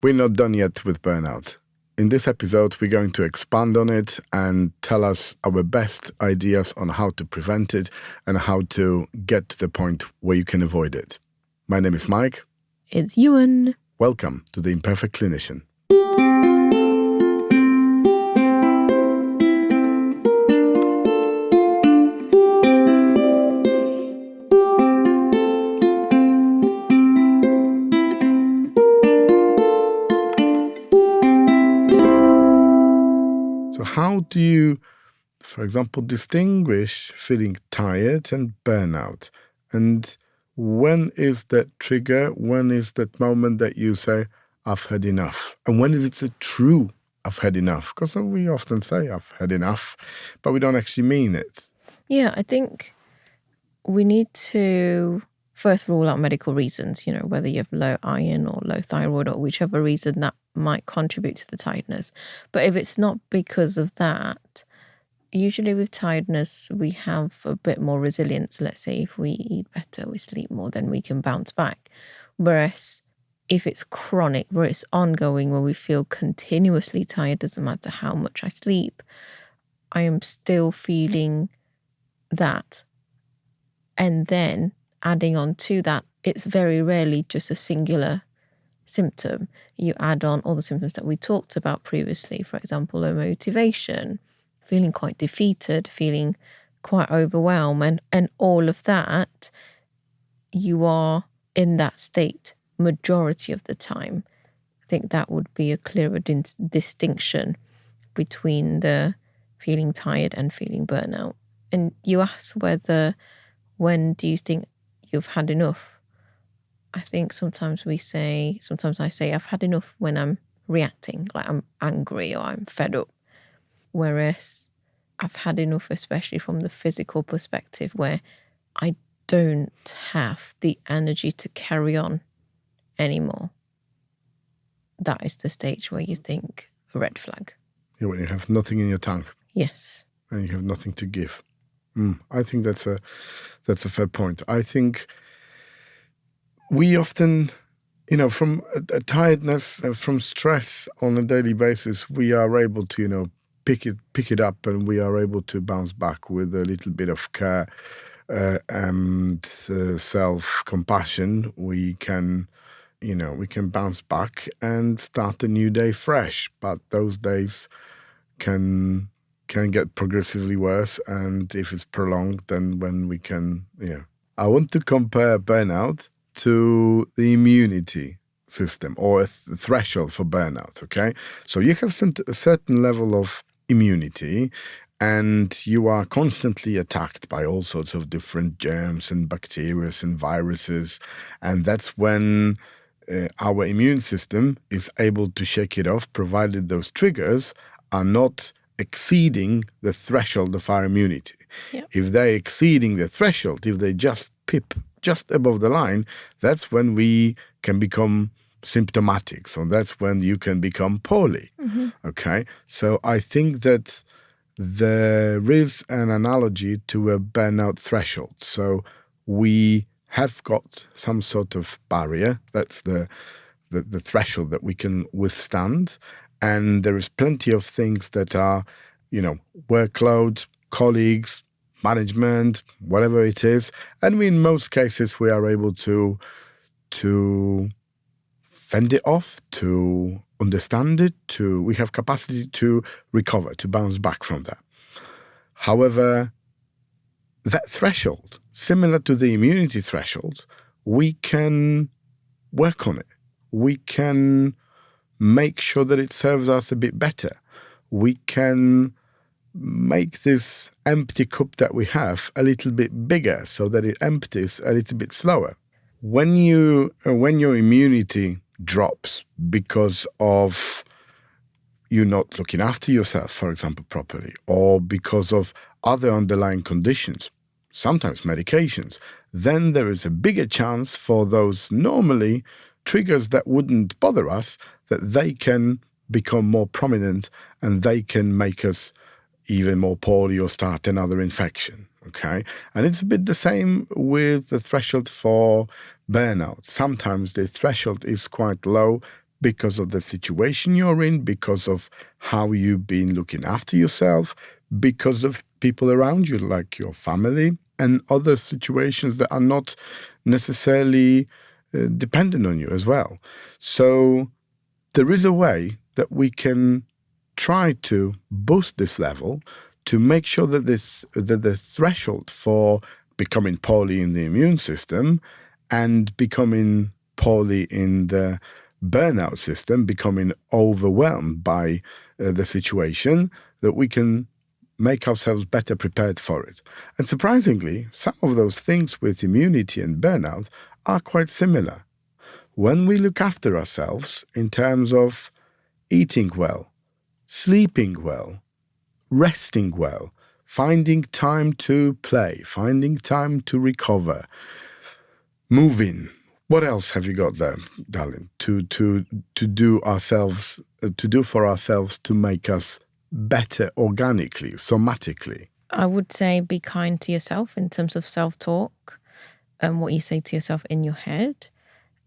We're not done yet with burnout. In this episode, we're going to expand on it and tell us our best ideas on how to prevent it and how to get to the point where you can avoid it. My name is Mike. It's Yuen. Welcome to the Imperfect Clinician. So how do you, for example, distinguish feeling tired and burnout? And when is that trigger? When is that moment that you say, I've had enough? And when is it a true, I've had enough? Because we often say, I've had enough, but we don't actually mean it. Yeah, I think we need to first rule out medical reasons, whether you have low iron or low thyroid or whichever reason that might contribute to the tiredness. But if it's not because of that, usually with tiredness, we have a bit more resilience. Let's say if we eat better, we sleep more, then we can bounce back. Whereas if it's chronic, where it's ongoing, where we feel continuously tired, doesn't matter how much I sleep, I am still feeling that. And then adding on to that, it's very rarely just a singular symptom. You add on all the symptoms that we talked about previously, for example, low motivation, feeling quite defeated, feeling quite overwhelmed, and all of that, you are in that state majority of the time. I think that would be a clearer distinction between the feeling tired and feeling burnout. And you ask when do you think you've had enough? I think sometimes I say I've had enough when I'm reacting, like I'm angry or I'm fed up. Whereas I've had enough, especially from the physical perspective, where I don't have the energy to carry on anymore. That is the stage where you think a red flag. Yeah, when you have nothing in your tank. Yes. And you have nothing to give. I think that's a fair point. I think we often, from tiredness, from stress on a daily basis, we are able to, pick it up, and we are able to bounce back with a little bit of care and self-compassion. We can bounce back and start a new day fresh. But those days can get progressively worse, and if it's prolonged, then when we can, I want to compare burnout to the immunity system or a threshold for burnout, okay? So you have a certain level of immunity, and you are constantly attacked by all sorts of different germs and bacteria and viruses, and that's when our immune system is able to shake it off, provided those triggers are not exceeding the threshold of our immunity. Yep. If they're exceeding the threshold, if they just pip just above the line, that's when we can become symptomatic. So that's when you can become poorly. Mm-hmm. Okay? So I think that there is an analogy to a burnout threshold. So we have got some sort of barrier. That's the threshold that we can withstand. And there is plenty of things that are, workload, colleagues, management, whatever it is. And in most cases, we are able to fend it off, to understand it, we have capacity to recover, to bounce back from that. However, that threshold, similar to the immunity threshold, we can work on it. We can make sure that it serves us a bit better. We can make this empty cup that we have a little bit bigger so that it empties a little bit slower. When your immunity drops because of you not looking after yourself, for example, properly, or because of other underlying conditions, sometimes medications, then there is a bigger chance for those normally triggers that wouldn't bother us, that they can become more prominent and they can make us even more poorly or start another infection. Okay. And it's a bit the same with the threshold for burnout. Sometimes the threshold is quite low because of the situation you're in, because of how you've been looking after yourself, because of people around you, like your family, and other situations that are not necessarily dependent on you as well. So there is a way that we can try to boost this level to make sure that the threshold for becoming poorly in the immune system and becoming poorly in the burnout system, becoming overwhelmed by the situation, that we can make ourselves better prepared for it. And surprisingly, some of those things with immunity and burnout are quite similar. When we look after ourselves in terms of eating well, sleeping well, resting well, finding time to play, finding time to recover, moving. What else have you got there, darling? To do for ourselves to make us better organically, somatically. I would say be kind to yourself in terms of self-talk and what you say to yourself in your head,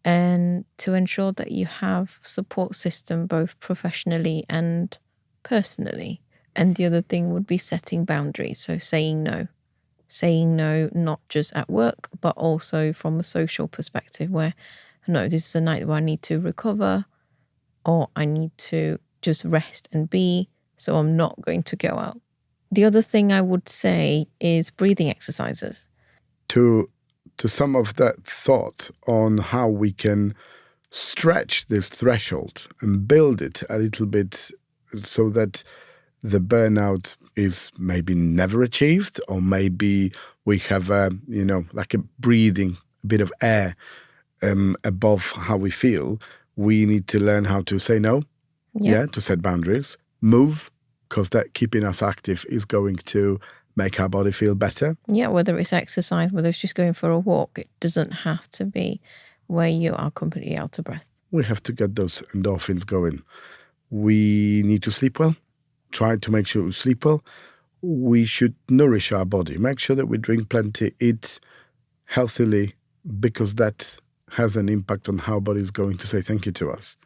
and to ensure that you have support system both professionally and personally. And the other thing would be setting boundaries. So saying no, not just at work, but also from a social perspective where, no, this is a night where I need to recover or I need to just rest and be, so I'm not going to go out. The other thing I would say is breathing exercises. To some of that thought on how we can stretch this threshold and build it a little bit so that the burnout is maybe never achieved, or maybe we have like a breathing, a bit of air above how we feel. We need to learn how to say no, to set boundaries, move, because that keeping us active is going to make our body feel better. Yeah, whether it's exercise, whether it's just going for a walk, it doesn't have to be where you are completely out of breath. We have to get those endorphins going. We need to sleep well. Try to make sure we sleep well. We should nourish our body. Make sure that we drink plenty, eat healthily, because that has an impact on how body is going to say thank you to us.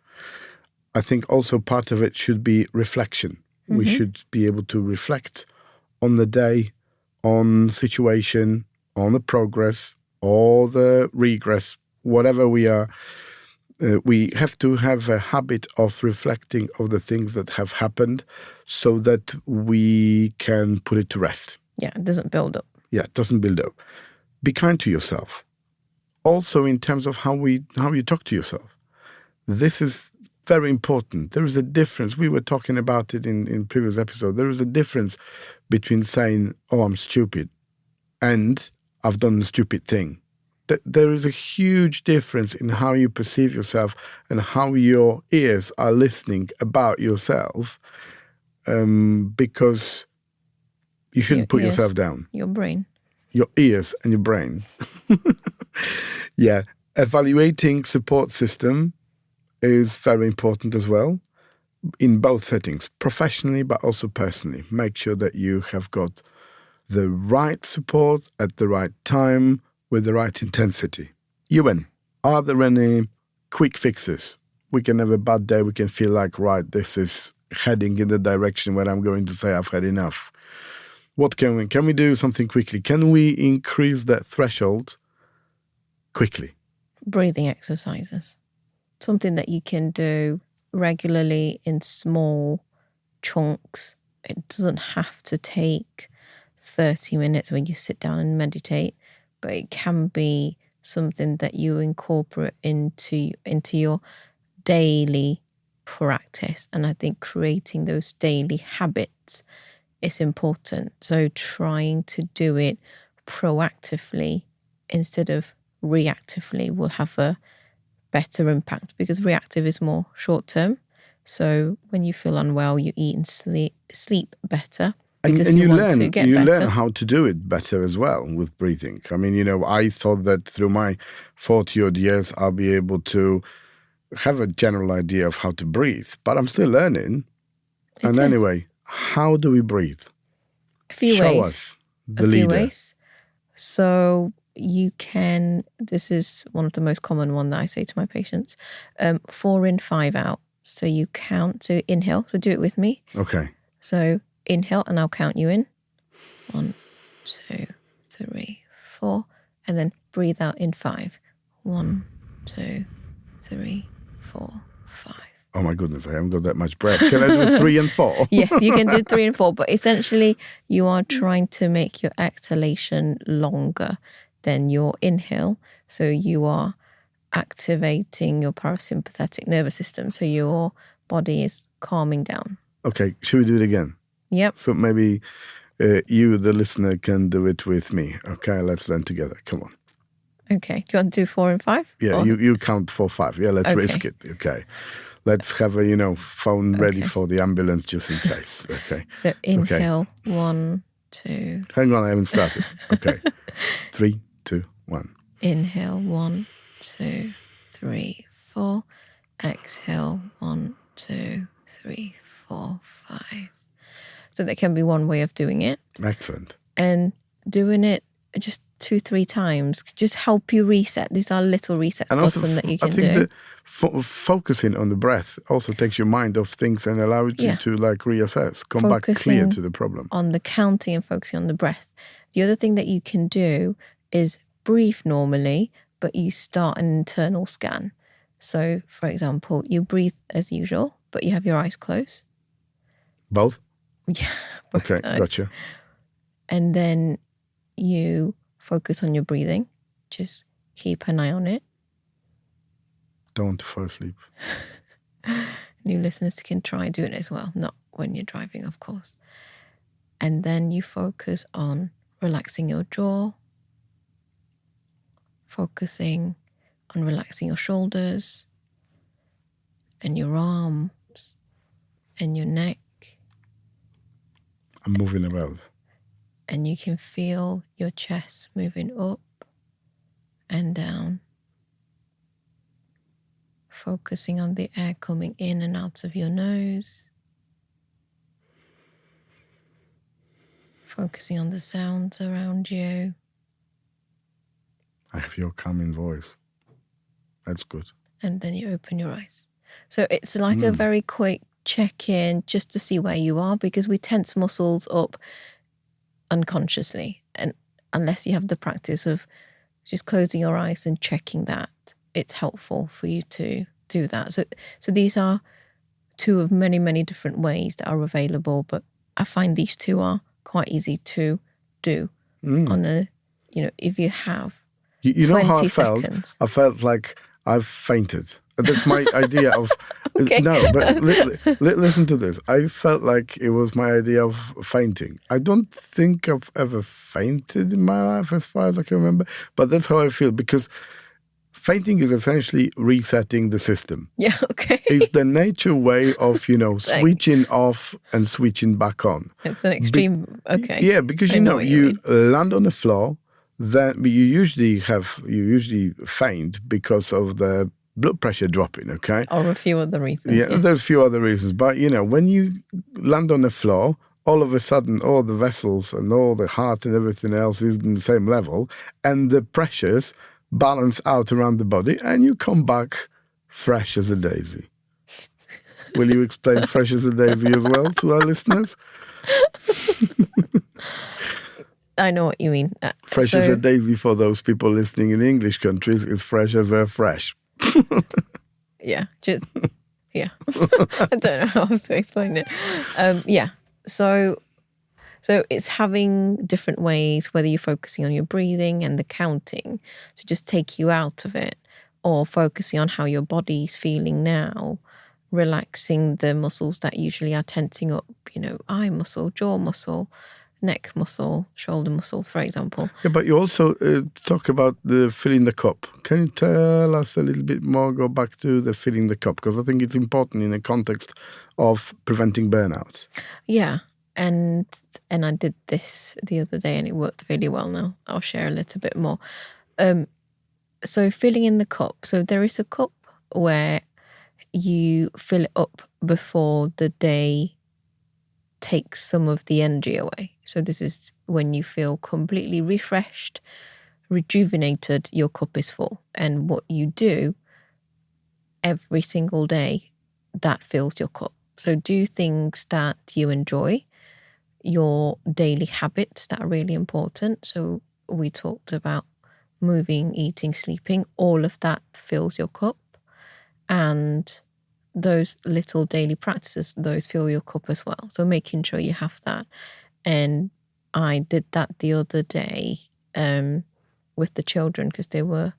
I think also part of it should be reflection. We should be able to reflect on the day, on situation, on the progress, or the regress, whatever we are. We have to have a habit of reflecting of the things that have happened so that we can put it to rest. Yeah, it doesn't build up. Yeah, it doesn't build up. Be kind to yourself. Also in terms of how you talk to yourself. This is very important. There is a difference. We were talking about it in previous episode. There is a difference between saying, oh, I'm stupid, and I've done a stupid thing. There is a huge difference in how you perceive yourself and how your ears are listening about yourself, because you shouldn't put yourself down. Your brain. Your ears and your brain. Yeah. Evaluating support system is very important as well in both settings, professionally but also personally. Make sure that you have got the right support at the right time with the right intensity. Yuen, are there any quick fixes? We can have a bad day. We can feel like, right, this is heading in the direction where I'm going to say I've had enough. What can we do something quickly? Can we increase that threshold quickly? Breathing exercises. Something that you can do regularly in small chunks. It doesn't have to take 30 minutes when you sit down and meditate, but it can be something that you incorporate into your daily practice. And I think creating those daily habits is important. So trying to do it proactively instead of reactively will have a better impact, because reactive is more short term. So when you feel unwell, you eat and sleep better. And you learn how to do it better as well with breathing. I mean, I thought that through my 40-odd years, I'll be able to have a general idea of how to breathe, but I'm still learning. Anyway, how do we breathe? Show us the leader. Few ways. So you can, this is one of the most common one that I say to my patients, 4 in, 5 out. So you count, so inhale, so do it with me. Okay. So inhale, and I'll count you in. 1, 2, 3, 4. And then breathe out in 5. 1, 2, 3, 4, 5. Oh my goodness, I haven't got that much breath. Can I do 3 and 4? Yeah, you can do 3 and 4, but essentially you are trying to make your exhalation longer than your inhale. So you are activating your parasympathetic nervous system. So your body is calming down. Okay, should we do it again? Yep. So maybe you, the listener, can do it with me. Okay, let's learn together. Come on. Okay. Do you want to do 4 and 5? Yeah, Or- you count 4, 5. Yeah, let's Okay. risk it. Okay. Let's have a, phone ready for the ambulance just in case. Okay. So inhale, 1, 2. Hang on, I haven't started. Okay. 3, 2, 1. Inhale, 1, 2, 3, 4. Exhale, 1, 2, 3, 4, 5. So that can be one way of doing it. Excellent. And doing it just 2-3 times just help you reset. These are little resets And also, that you can I think do. that focusing on the breath also takes your mind off things and allows you to reassess, come back clear to the problem. On the counting and focusing on the breath. The other thing that you can do is breathe normally, but you start an internal scan. So, for example, you breathe as usual, but you have your eyes closed. Both? Yeah. Okay, gotcha. And then you focus on your breathing. Just keep an eye on it. Don't fall asleep. New listeners can try doing it as well. Not when you're driving, of course. And then you focus on relaxing your jaw, focusing on relaxing your shoulders and your arms and your neck. I'm moving about. And you can feel your chest moving up and down, focusing on the air coming in and out of your nose, focusing on the sounds around you. I have your calming voice. That's good. And then you open your eyes. So it's like a very quick check-in just to see where you are, because we tense muscles up unconsciously. And unless you have the practice of just closing your eyes and checking that, it's helpful for you to do that. So these are 2 of many, many different ways that are available, but I find these 2 are quite easy to do on a, if you have You know how I 20 felt? seconds. I felt like I've fainted. That's my idea of... Okay. No, but listen to this. I felt like it was my idea of fainting. I don't think I've ever fainted in my life as far as I can remember, but that's how I feel, because fainting is essentially resetting the system. Yeah, okay. It's the nature way of, switching off and switching back on. It's an extreme, okay. Yeah, because, I know what you mean. land on the floor, then you usually faint because of the blood pressure dropping, okay? Or a few other reasons. Yeah, yes. there's a few other reasons. But, when you land on the floor, all of a sudden, all the vessels and all the heart and everything else is in the same level, and the pressures balance out around the body, and you come back fresh as a daisy. Will you explain fresh as a daisy as well to our listeners? I know what you mean. Fresh as a daisy for those people listening in English countries is fresh as a fresh. Yeah, yeah. I don't know how else to explain it. Yeah, so it's having different ways, whether you're focusing on your breathing and the counting to just take you out of it, or focusing on how your body's feeling now, relaxing the muscles that usually are tensing up, eye muscle, jaw muscle, neck muscle, shoulder muscle, for example. Yeah, but you also talk about the filling the cup. Can you tell us a little bit more, go back to the filling the cup? Because I think it's important in the context of preventing burnout. Yeah, and I did this the other day and it worked really well now. I'll share a little bit more. So filling in the cup. So there is a cup where you fill it up before the day takes some of the energy away. So this is when you feel completely refreshed, rejuvenated, your cup is full. And what you do every single day, that fills your cup. So do things that you enjoy, your daily habits that are really important. So we talked about moving, eating, sleeping, all of that fills your cup. And those little daily practices, those fill your cup as well. So making sure you have that. And I did that the other day with the children because they were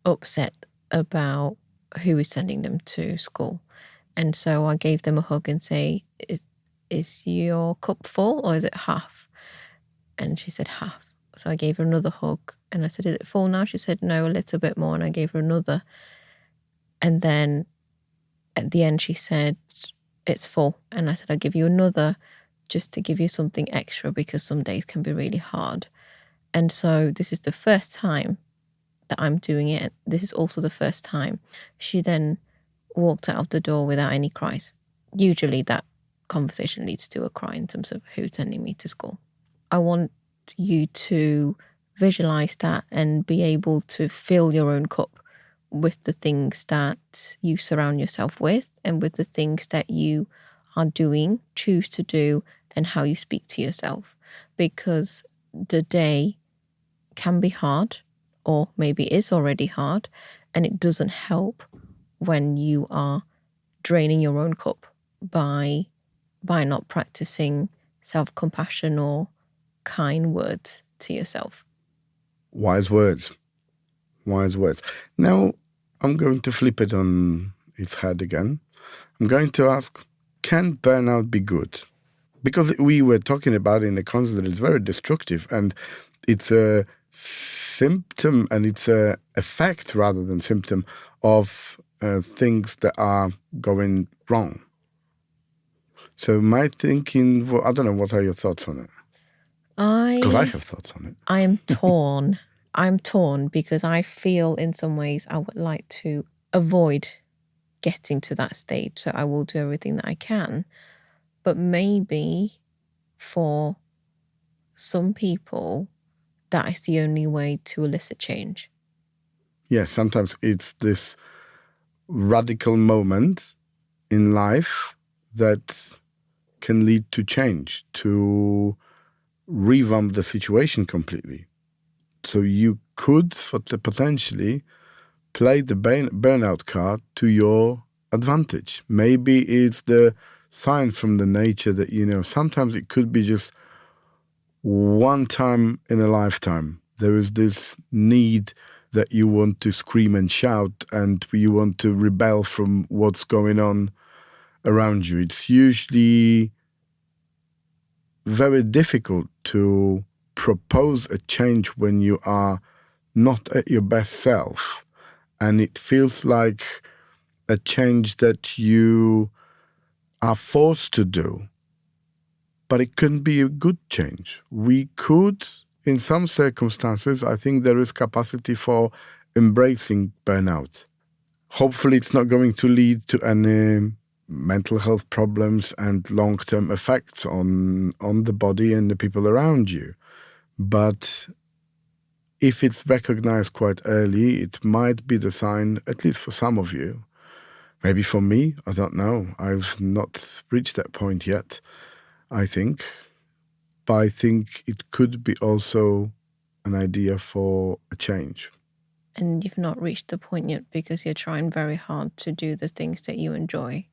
upset about who is sending them to school. And so I gave them a hug and say, is your cup full or is it half? And she said half. So I gave her another hug and I said, is it full now? She said, no, a little bit more. And I gave her another. And then at the end, she said, it's full. And I said, I'll give you another just to give you something extra because some days can be really hard. And so this is the first time that I'm doing it. This is also the first time. She then walked out of the door without any cries. Usually that conversation leads to a cry in terms of who's sending me to school. I want you to visualize that and be able to fill your own cup with the things that you surround yourself with and with the things that you are doing, choose to do, and how you speak to yourself. Because the day can be hard, or maybe is already hard, and it doesn't help when you are draining your own cup by not practicing self-compassion or kind words to yourself. Wise words. Wise words. Now, I'm going to flip it on its head again. I'm going to ask, can burnout be good? Because we were talking about in the concept that it's very destructive and it's a symptom and it's a effect rather than symptom of things that are going wrong. So my thinking, well, I don't know, what are your thoughts on it? Because I have thoughts on it. I am torn. I'm torn because I feel in some ways I would like to avoid getting to that stage. So I will do everything that I can. But maybe for some people, that is the only way to elicit change. Yes, sometimes it's this radical moment in life that can lead to change, to revamp the situation completely. So you could potentially play the burnout card to your advantage. Maybe it's the sign from the nature that, sometimes it could be just one time in a lifetime. There is this need that you want to scream and shout and you want to rebel from what's going on around you. It's usually very difficult to propose a change when you are not at your best self. And it feels like a change that you are forced to do. But it can be a good change. We could, in some circumstances, I think there is capacity for embracing burnout. Hopefully it's not going to lead to any mental health problems and long-term effects on the body and the people around you. But if it's recognized quite early, it might be the sign, at least for some of you. Maybe for me, I don't know. I've not reached that point yet, I think. But I think it could be also an idea for a change. And you've not reached the point yet because you're trying very hard to do the things that you enjoy.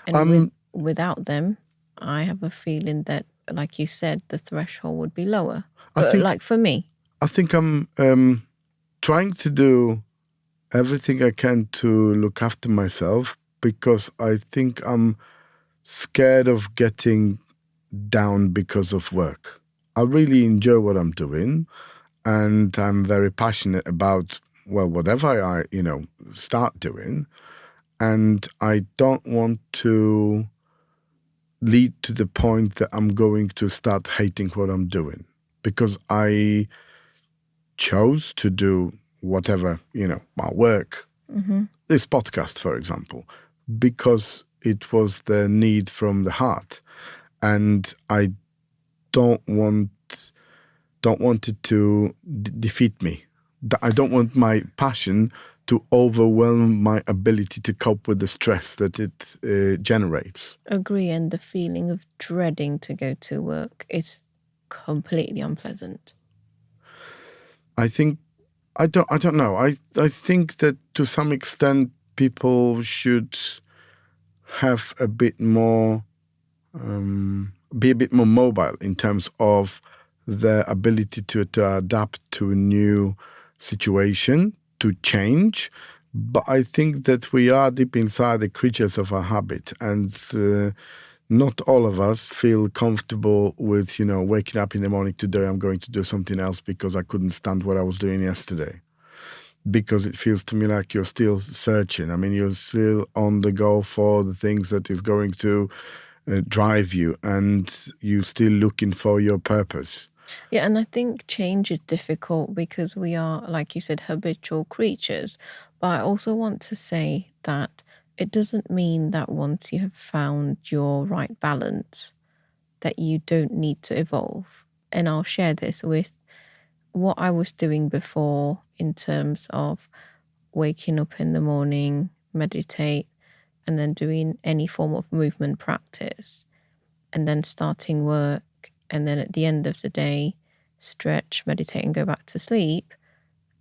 And without them, I have a feeling that, like you said, the threshold would be lower. Like for me. I think I'm trying to do everything I can to look after myself because I think I'm scared of getting down because of work. I really enjoy what I'm doing and I'm very passionate about, whatever I, start doing. And I don't want to lead to the point that I'm going to start hating what I'm doing because I chose to do whatever, my work, this podcast, for example, because it was the need from the heart. And I don't want don't want it to defeat me. I don't want my passion to overwhelm my ability to cope with the stress that it generates. Agree, and the feeling of dreading to go to work is completely unpleasant. I think I don't know. I think that to some extent people should have a bit more be a bit more mobile in terms of their ability to adapt to a new situation, to change. But I think that we are deep inside the creatures of our habit, and not all of us feel comfortable with, waking up in the morning. Today I'm going to do something else because I couldn't stand what I was doing yesterday. Because it feels to me like you're still searching. I mean, you're still on the go for the things that is going to drive you, and you're still looking for your purpose. Yeah, and I think change is difficult because we are, like you said, habitual creatures. But I also want to say that it doesn't mean that once you have found your right balance, that you don't need to evolve. And I'll share this with what I was doing before in terms of waking up in the morning, meditate, and then doing any form of movement practice, and then starting work, and then at the end of the day, stretch, meditate, and go back to sleep.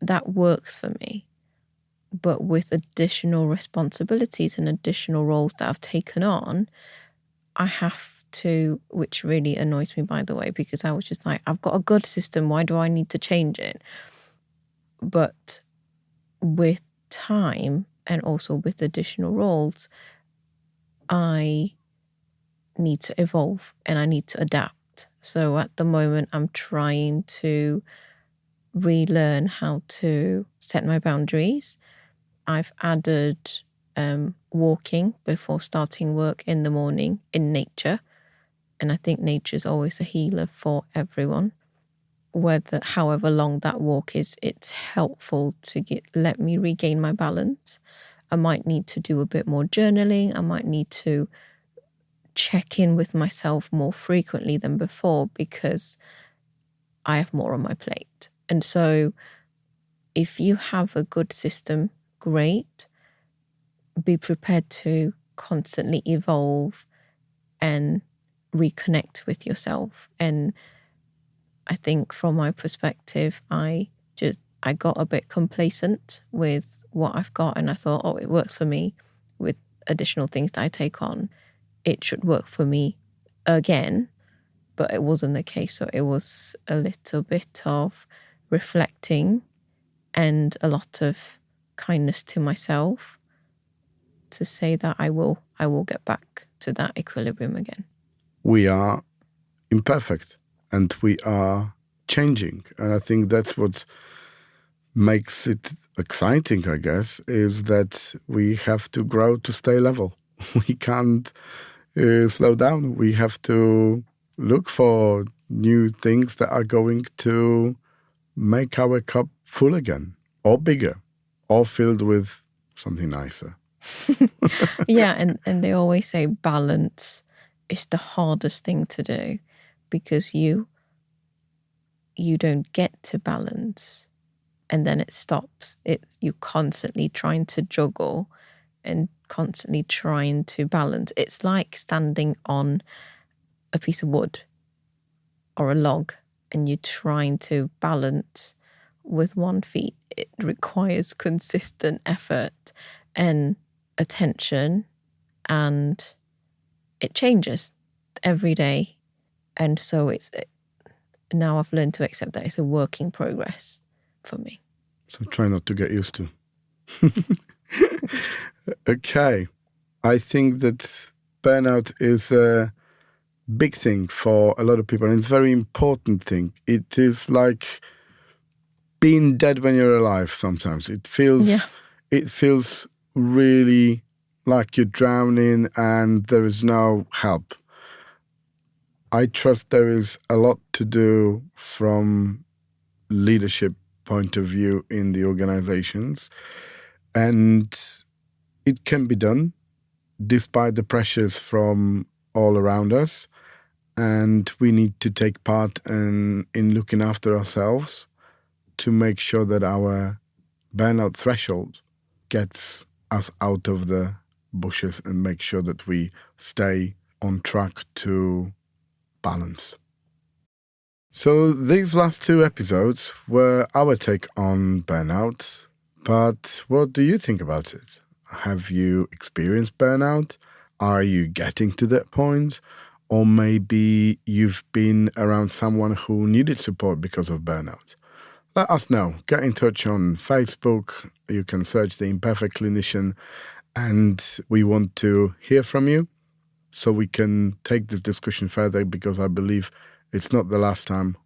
That works for me. But with additional responsibilities and additional roles that I've taken on, I have to, which really annoys me, by the way, because I was just like, I've got a good system. Why do I need to change it? But with time and also with additional roles, I need to evolve and I need to adapt. So at the moment, I'm trying to relearn how to set my boundaries. I've added walking before starting work in the morning in nature. And I think nature is always a healer for everyone. However long that walk is, it's helpful to let me regain my balance. I might need to do a bit more journaling. I might need to check in with myself more frequently than before because I have more on my plate. And so if you have a good system, great. Be prepared to constantly evolve and reconnect with yourself. And I think from my perspective, I got a bit complacent with what I've got, and I thought, it works for me with additional things that I take on. It should work for me again, but it wasn't the case. So it was a little bit of reflecting and a lot of kindness to myself to say that I will get back to that equilibrium again. We are imperfect and we are changing. And I think that's what makes it exciting, I guess, is that we have to grow to stay level. We can't slow down. We have to look for new things that are going to make our cup full again, or bigger, or filled with something nicer. Yeah, and they always say balance is the hardest thing to do because you don't get to balance and then it stops. You're constantly trying to juggle and constantly trying to balance. It's like standing on a piece of wood or a log and you're trying to balance with one feet. It requires consistent effort and attention, and it changes every day. And so now I've learned to accept that it's a work in progress for me. So try not to get used to. Okay. I think that burnout is a big thing for a lot of people, and it's a very important thing. It is like being dead when you're alive sometimes. It feels really like you're drowning and there is no help. I trust there is a lot to do from leadership point of view in the organizations, and it can be done despite the pressures from all around us. and we need to take part in looking after ourselves to make sure that our burnout threshold gets us out of the bushes and make sure that we stay on track to balance. So these last 2 episodes were our take on burnout, but what do you think about it? Have you experienced burnout? Are you getting to that point? Or maybe you've been around someone who needed support because of burnout. Let us know. Get in touch on Facebook. You can search the Imperfect Clinician, and we want to hear from you so we can take this discussion further, because I believe it's not the last time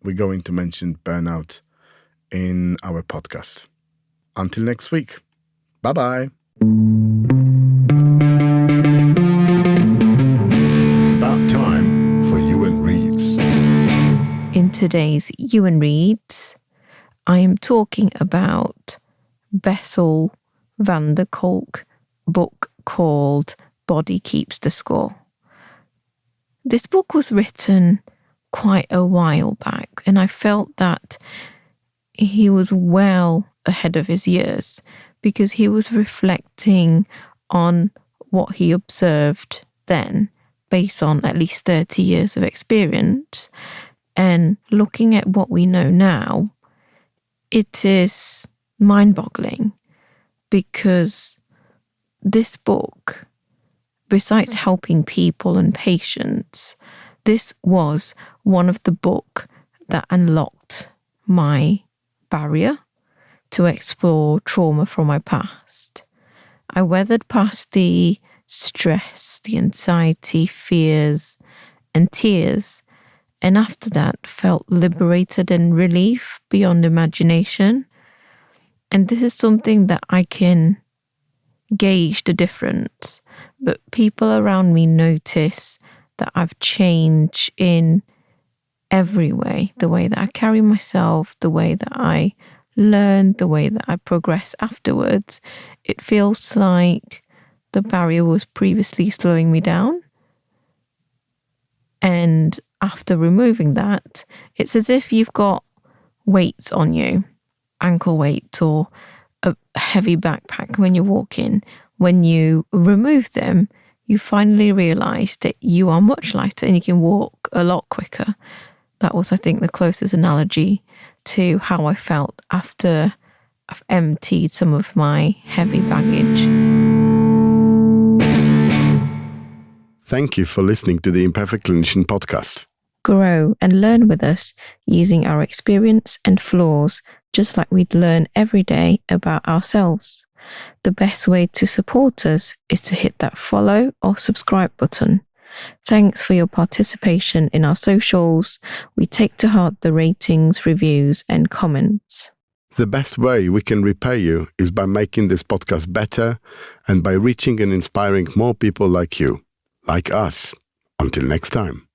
we're going to mention burnout in our podcast. Until next week. Bye-bye. It's about time for Yuen Reads. In today's Yuen Reads, I am talking about Besser van der Kolk book called Body Keeps the Score. This book was written quite a while back, and I felt that he was well ahead of his years because he was reflecting on what he observed then based on at least 30 years of experience, and looking at what we know now, it is mind-boggling because this book, besides helping people and patients, this was one of the books that unlocked my barrier to explore trauma from my past. I weathered past the stress, the anxiety, fears, and tears, and after that felt liberated and relief beyond imagination. And this is something that I can gauge the difference, but people around me notice that I've changed in every way. The way that I carry myself, the way that I learn, the way that I progress afterwards. It feels like the barrier was previously slowing me down. And after removing that, it's as if you've got weights on you, ankle weight or a heavy backpack when you're walking. When you remove them, you finally realize that you are much lighter and you can walk a lot quicker. That was, I think, the closest analogy to how I felt after I've emptied some of my heavy baggage. Thank you for listening to the Imperfect Clinician podcast. Grow and learn with us using our experience and flaws, just like we'd learn every day about ourselves. The best way to support us is to hit that follow or subscribe button. Thanks for your participation in our socials. We take to heart the ratings, reviews, and comments. The best way we can repay you is by making this podcast better and by reaching and inspiring more people like you, like us. Until next time.